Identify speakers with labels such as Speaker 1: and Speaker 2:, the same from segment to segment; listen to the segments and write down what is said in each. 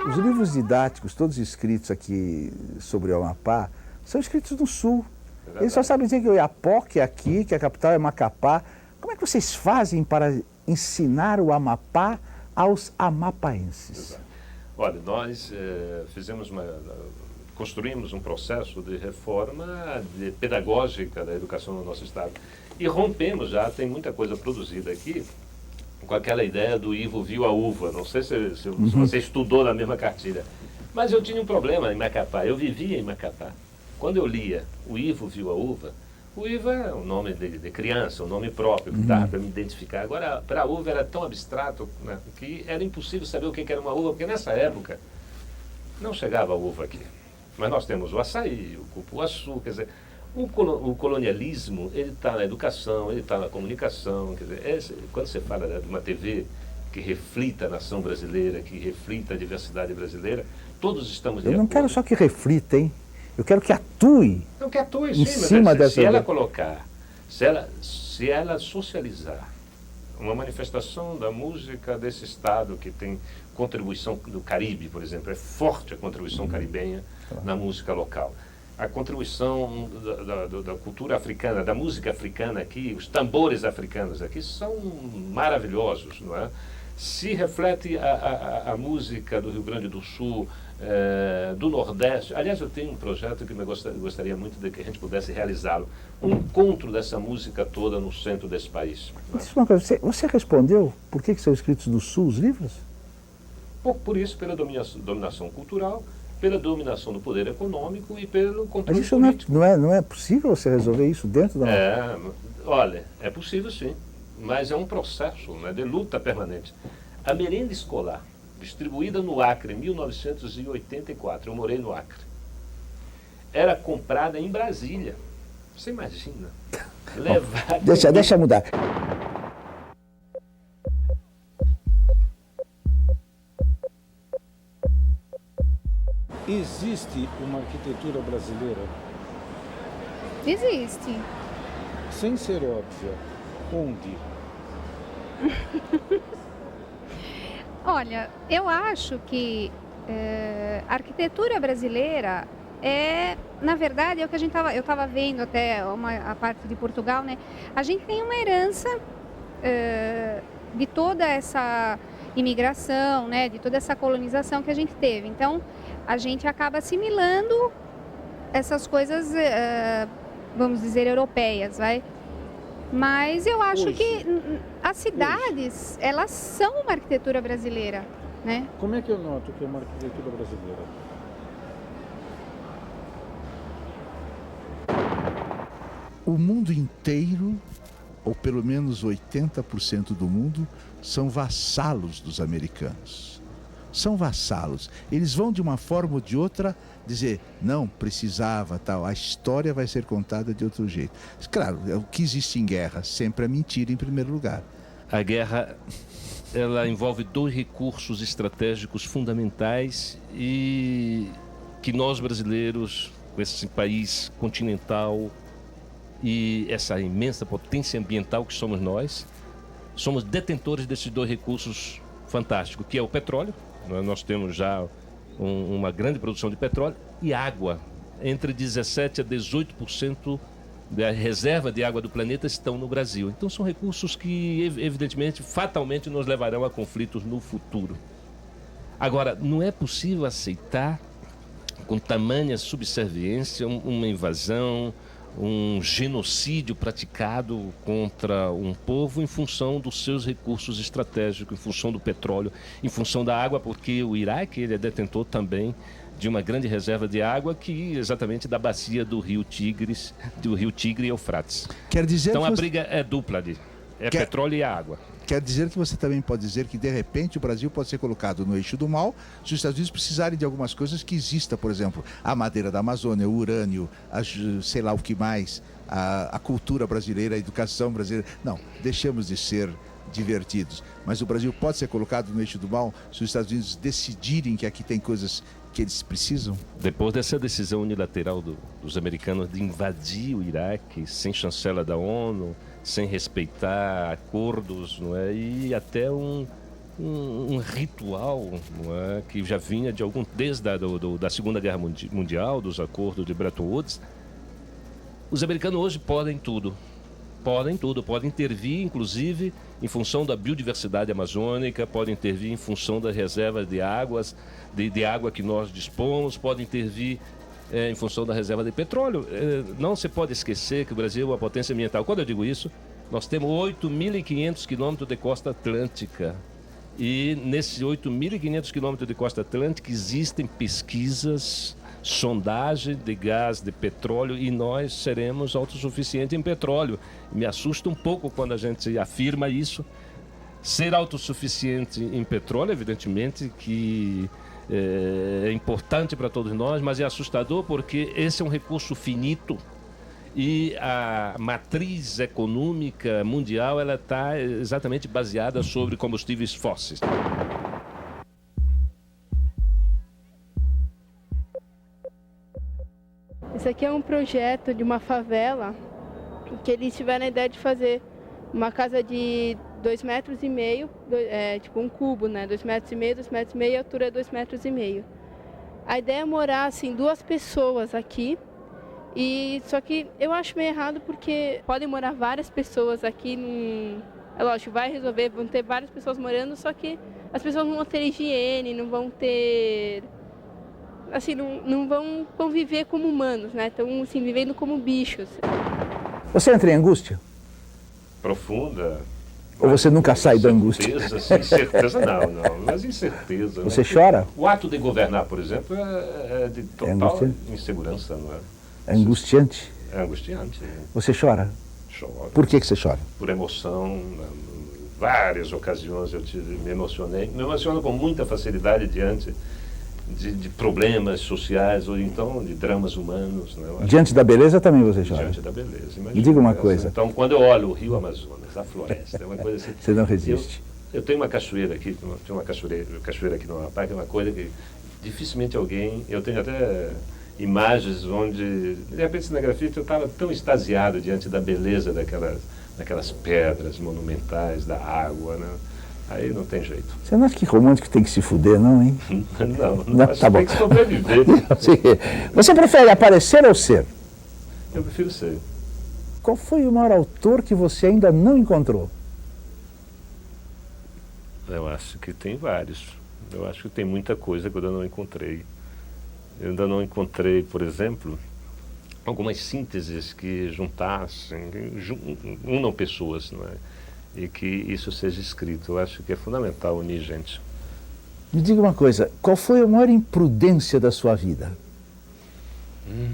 Speaker 1: Os livros didáticos, todos escritos aqui sobre o Amapá, são escritos no Sul. Eles só sabem dizer que o Oiapoque é aqui, que a capital é Macapá. Como é que vocês fazem para ensinar o Amapá aos amapaenses?
Speaker 2: Exato. Olha, nós construímos um processo de reforma pedagógica da educação no nosso estado. E rompemos já, tem muita coisa produzida aqui, com aquela ideia do Ivo viu a uva. Não sei se você estudou na mesma cartilha. Mas eu tinha um problema em Macapá, eu vivia em Macapá. Quando eu lia o Ivo viu a uva, o Ivo é um nome de criança, um nome próprio, que dava para me identificar. Agora, para a uva era tão abstrato, né, que era impossível saber o que era uma uva, porque nessa época não chegava a uva aqui. Mas nós temos o açaí, o cupuaçu, quer dizer, o colonialismo, ele está na educação, ele está na comunicação, quer dizer, quando você fala de uma TV que reflita a nação brasileira, que reflita a diversidade brasileira, todos estamos de
Speaker 1: acordo. Eu não quero só que reflita, hein? Eu quero que atue.
Speaker 2: Não, que atue
Speaker 1: em cima dessa...
Speaker 2: Se ela colocar, se ela socializar uma manifestação da música desse estado que tem contribuição do Caribe, por exemplo, é forte a contribuição caribenha na música local. A contribuição da cultura africana, da música africana aqui, os tambores africanos aqui são maravilhosos, não é? Se reflete a música do Rio Grande do Sul, do Nordeste. Aliás, eu tenho um projeto que eu gostaria muito de que a gente pudesse realizá-lo. Um encontro dessa música toda no centro desse país.
Speaker 1: Você respondeu por que são escritos do Sul os livros?
Speaker 2: Por isso, pela dominação cultural, pela dominação do poder econômico e pelo controle
Speaker 1: político.
Speaker 2: Mas isso
Speaker 1: não é possível você resolver isso dentro da...
Speaker 2: Olha, é possível sim, mas é um processo, né, de luta permanente. A merenda escolar, distribuída no Acre em 1984, eu morei no Acre, era comprada em Brasília. Você imagina? Levar...
Speaker 1: Deixa mudar.
Speaker 3: Existe uma arquitetura brasileira?
Speaker 4: Existe.
Speaker 3: Sem ser óbvia, onde?
Speaker 4: Olha, eu acho que a arquitetura brasileira na verdade, é o que eu estava vendo até a parte de Portugal, né? A gente tem uma herança de toda essa imigração, né? De toda essa colonização que a gente teve. Então, a gente acaba assimilando essas coisas, vamos dizer, europeias, vai? Mas eu acho que as cidades, elas são uma arquitetura brasileira, né?
Speaker 3: Como é que eu noto que é uma arquitetura brasileira?
Speaker 5: O mundo inteiro, ou pelo menos 80% do mundo, são vassalos dos americanos. São vassalos. Eles vão de uma forma ou de outra dizer, não, precisava, tal, a história vai ser contada de outro jeito. Claro, o que existe em guerra sempre é mentira em primeiro lugar.
Speaker 2: A guerra, ela envolve dois recursos estratégicos fundamentais e que nós brasileiros, com esse país continental e essa imensa potência ambiental que somos nós, somos detentores desses dois recursos fantásticos, que é o petróleo. Nós temos já uma grande produção de petróleo e água. Entre 17% a 18% da reserva de água do planeta estão no Brasil. Então são recursos que, evidentemente, fatalmente nos levarão a conflitos no futuro. Agora, não é possível aceitar com tamanha subserviência uma invasão, um genocídio praticado contra um povo em função dos seus recursos estratégicos, em função do petróleo, em função da água, porque o Iraque ele é detentor também de uma grande reserva de água que exatamente da bacia do Rio Tigre e Eufrates.
Speaker 5: Quer dizer
Speaker 2: então
Speaker 5: que
Speaker 2: a briga é dupla ali, petróleo e a água.
Speaker 5: Quer dizer que você também pode dizer que, de repente, o Brasil pode ser colocado no eixo do mal se os Estados Unidos precisarem de algumas coisas que exista, por exemplo, a madeira da Amazônia, o urânio, sei lá o que mais, a cultura brasileira, a educação brasileira. Não, deixamos de ser divertidos. Mas o Brasil pode ser colocado no eixo do mal se os Estados Unidos decidirem que aqui tem coisas que eles precisam?
Speaker 2: Depois dessa decisão unilateral dos americanos de invadir o Iraque sem chancela da ONU, sem respeitar acordos, não é? E até um ritual, não é, que já vinha desde da Segunda Guerra Mundial, dos acordos de Bretton Woods. Os americanos hoje podem tudo, podem intervir, inclusive, em função da biodiversidade amazônica, podem intervir em função das reservas de águas, de água que nós dispomos, podem intervir em função da reserva de petróleo. Não se pode esquecer que o Brasil é uma potência ambiental. Quando eu digo isso, nós temos 8.500 quilômetros de costa atlântica. E nesses 8.500 quilômetros de costa atlântica existem pesquisas, sondagem de gás, de petróleo, e nós seremos autossuficientes em petróleo. Me assusta um pouco quando a gente afirma isso. Ser autossuficiente em petróleo, evidentemente, que é importante para todos nós, mas é assustador porque esse é um recurso finito e a matriz econômica mundial ela está exatamente baseada sobre combustíveis fósseis.
Speaker 6: Isso aqui é um projeto de uma favela que eles tiveram a ideia de fazer uma casa de 2,5 metros, tipo um cubo, né? 2,5 metros, 2,5 metros, e a altura é 2,5 metros. A ideia é morar assim 2 pessoas aqui, só que eu acho meio errado porque podem morar várias pessoas aqui. É lógico, vai resolver, vão ter várias pessoas morando, só que as pessoas não vão ter higiene, não vão ter... Assim, não vão conviver como humanos, né? Estão assim, vivendo como bichos.
Speaker 1: Você entra em angústia?
Speaker 2: Profunda.
Speaker 1: Ou você nunca sai da angústia?
Speaker 2: Sem certeza não, mas incerteza.
Speaker 1: Você
Speaker 2: né?
Speaker 1: chora?
Speaker 2: O ato de governar, por exemplo, é de total insegurança, não é?
Speaker 1: É angustiante?
Speaker 2: É angustiante.
Speaker 1: Você chora?
Speaker 2: Choro.
Speaker 1: Por que você chora?
Speaker 2: Por emoção. Várias ocasiões me emocionei. Me emociono com muita facilidade diante de problemas sociais ou então de dramas humanos. Né?
Speaker 1: Diante da beleza também você chora?
Speaker 2: Diante da beleza.
Speaker 1: Me diga uma coisa.
Speaker 2: Então, quando eu olho o Rio Amazonas, a floresta, é uma coisa assim...
Speaker 1: Você não resiste?
Speaker 2: Eu tenho uma cachoeira aqui, cachoeira aqui no Amapá, que é uma coisa que dificilmente alguém... Eu tenho até imagens onde, de repente, na grafite, eu estava tão extasiado diante da beleza daquelas pedras monumentais, da água, né? Aí não tem jeito.
Speaker 1: Você não acha que romântico tem que se fuder, não, hein?
Speaker 2: Não, acho
Speaker 1: tá
Speaker 2: que
Speaker 1: bom.
Speaker 2: tem que sobreviver.
Speaker 1: Você prefere aparecer ou ser?
Speaker 2: Eu prefiro ser.
Speaker 1: Qual foi o maior autor que você ainda não encontrou?
Speaker 2: Eu acho que tem vários. Eu acho que tem muita coisa que eu ainda não encontrei. Eu ainda não encontrei, por exemplo, algumas sínteses que juntassem, unam pessoas, não é? E que isso seja escrito. Eu acho que é fundamental unir gente.
Speaker 1: Me diga uma coisa, qual foi a maior imprudência da sua vida?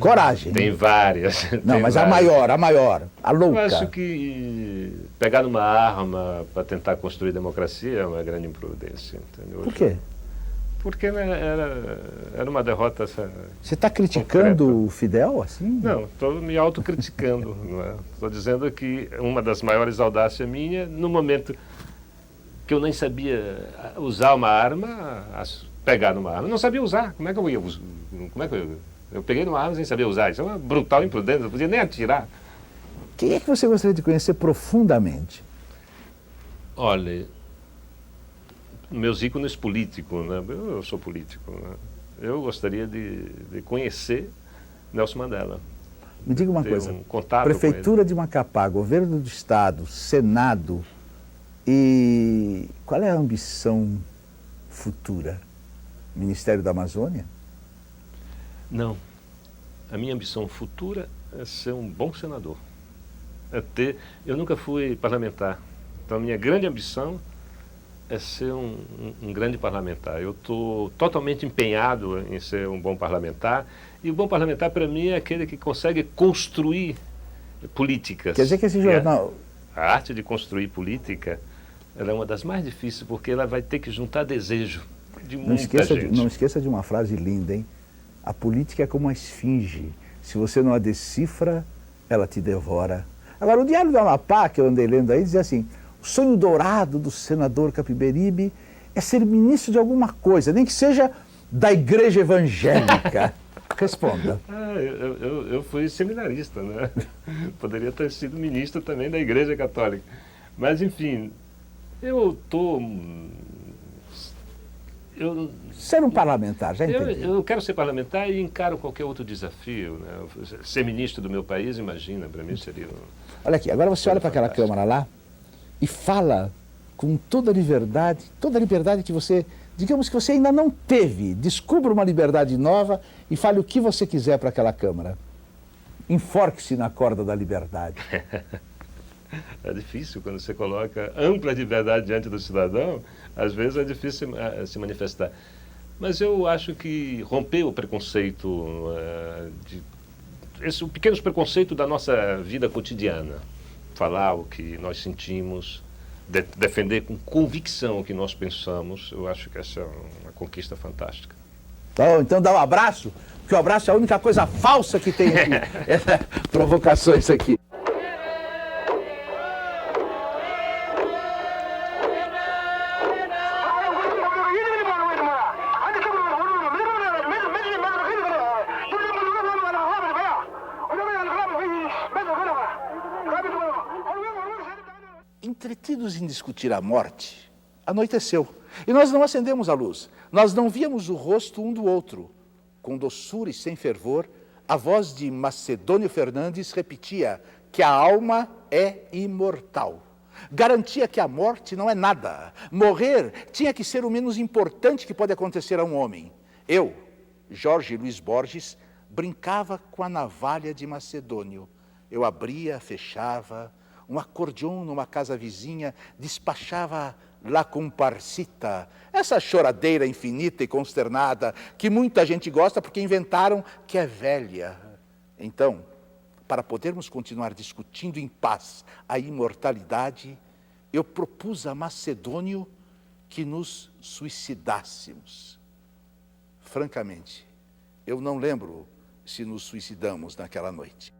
Speaker 1: Coragem.
Speaker 2: Tem várias.
Speaker 1: Não,
Speaker 2: tem
Speaker 1: mas
Speaker 2: várias.
Speaker 1: a maior, a louca.
Speaker 2: Eu acho que pegar numa arma para tentar construir democracia é uma grande imprudência. Entendeu?
Speaker 1: Por quê?
Speaker 2: Porque era uma derrota...
Speaker 1: Você está criticando
Speaker 2: concreta.
Speaker 1: o Fidel, assim?
Speaker 2: Não, estou me autocriticando. Estou dizendo que uma das maiores audácias minha, no momento que eu nem sabia usar uma arma, pegar numa arma, não sabia usar. Como é que eu ia usar? Como é que eu peguei numa arma sem saber usar? Isso é uma brutal imprudência, não podia nem atirar.
Speaker 1: Quem é que você gostaria de conhecer profundamente?
Speaker 2: Olha, meus ícones políticos, né? Eu sou político, né? Eu gostaria de conhecer Nelson Mandela.
Speaker 1: Me diga uma
Speaker 2: ter
Speaker 1: coisa,
Speaker 2: um contato
Speaker 1: Prefeitura de Macapá, Governo do Estado, Senado, e qual é a ambição futura? Ministério da Amazônia?
Speaker 2: Não. A minha ambição futura é ser um bom senador. Eu nunca fui parlamentar, então a minha grande ambição é ser um grande parlamentar. Eu estou totalmente empenhado em ser um bom parlamentar, e o bom parlamentar para mim é aquele que consegue construir políticas.
Speaker 1: Quer dizer que esse jornal...
Speaker 2: A arte de construir política, ela é uma das mais difíceis, porque ela vai ter que juntar desejo de muita gente.
Speaker 1: Não esqueça de uma frase linda, hein? A política é como uma esfinge. Se você não a decifra, ela te devora. Agora, o Diário do Amapá, que eu andei lendo aí, dizia assim: o sonho dourado do senador Capiberibe é ser ministro de alguma coisa, nem que seja da igreja evangélica. Responda.
Speaker 2: Eu fui seminarista, né? Poderia ter sido ministro também da igreja católica. Mas, enfim, eu estou
Speaker 1: Ser um parlamentar, já entendi.
Speaker 2: Eu quero ser parlamentar e encaro qualquer outro desafio, né? Ser ministro do meu país, imagina, para mim seria...
Speaker 1: Olha aqui, agora você olha para aquela Câmara lá e fala com toda a liberdade que você, digamos que você ainda não teve. Descubra uma liberdade nova e fale o que você quiser para aquela Câmara. Enforque-se na corda da liberdade.
Speaker 2: É difícil quando você coloca ampla liberdade diante do cidadão, às vezes é difícil se manifestar. Mas eu acho que romper o preconceito, o pequeno preconceito da nossa vida cotidiana, falar o que nós sentimos, defender com convicção o que nós pensamos, eu acho que essa é uma conquista fantástica.
Speaker 1: Então dá um abraço, porque o abraço é a única coisa falsa que tem aqui. Essa provocação isso aqui. Entretidos em discutir a morte, anoiteceu. E nós não acendemos a luz. Nós não víamos o rosto um do outro. Com doçura e sem fervor, a voz de Macedônio Fernandes repetia que a alma é imortal. Garantia que a morte não é nada. Morrer tinha que ser o menos importante que pode acontecer a um homem. Eu, Jorge Luiz Borges, brincava com a navalha de Macedônio. Eu abria, fechava, um acordeon numa casa vizinha despachava la comparsita, essa choradeira infinita e consternada que muita gente gosta porque inventaram que é velha. Então, para podermos continuar discutindo em paz a imortalidade, eu propus a Macedônio que nos suicidássemos. Francamente, eu não lembro se nos suicidamos naquela noite.